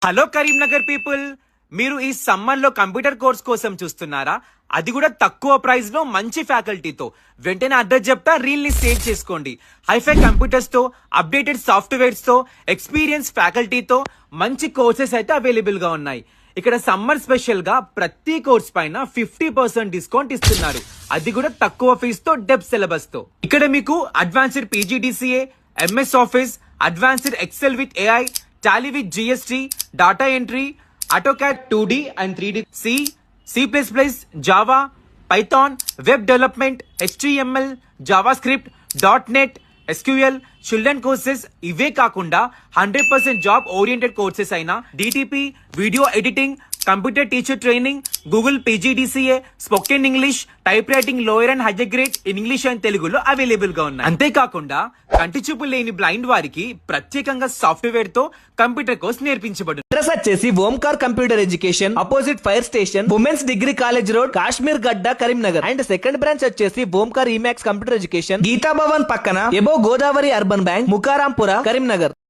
Hello Karimnagar people, మీరు ఈ summer లో కంప్యూటర్ కోర్స్ కోసం చూస్తున్నారా? అది కూడా తక్కువ ప్రైస్ లో మంచి ఫ్యాకల్టీతో. వెంటనే అడ్రస్ చెప్తా, రీల్ ని సేవ్ చేసుకోండి. హైఫై కంప్యూటర్స్ తో, అప్డేటెడ్ సాఫ్ట్వేర్స్ తో, ఎక్స్పీరియన్స్ ఫ్యాకల్టీతో మంచి కోర్సెస్ అయితే అవైలబుల్ గా ఉన్నాయి. ఇక్కడ సమ్మర్ స్పెషల్ గా ప్రతి కోర్స్ పైన 50% డిస్కౌంట్ ఇస్తున్నారు. అది కూడా తక్కువ ఫీజు తో, డెప్త్ సిలబస్ తో. ఇక్కడ మీకు advanced PGDCA, MS office, advanced Excel with AI, Tally with GST, data entry, AutoCAD 2D and 3D, C++, Java, Python, web development, HTML, JavaScript, .NET, SQL, children courses. ఇవే కాకుండా 100% job oriented courses అయిన DTP, video editing, computer teacher training, Google PGDCA, spoken English, type writing lower and higher grade English and తెలుగులో available గా ఉన్నాయి. అంతేకాకుండా కంటి చూపు లేని బ్లైండ్ వారికి ప్రత్యేకంగా సాఫ్ట్వేర్ తో కంప్యూటర్ కోర్స్ నేర్పించబడుతుంది. అడ్రస్ వచ్చేసి Omkar computer education, opposite fire station, women's degree college road, Kashmir Gadda, Karimnagar. And second branch వచ్చేసి Omkar Emax computer education, Geeta Bhavan పక్కన, above Godavari urban bank, Mukarampura, Karimnagar.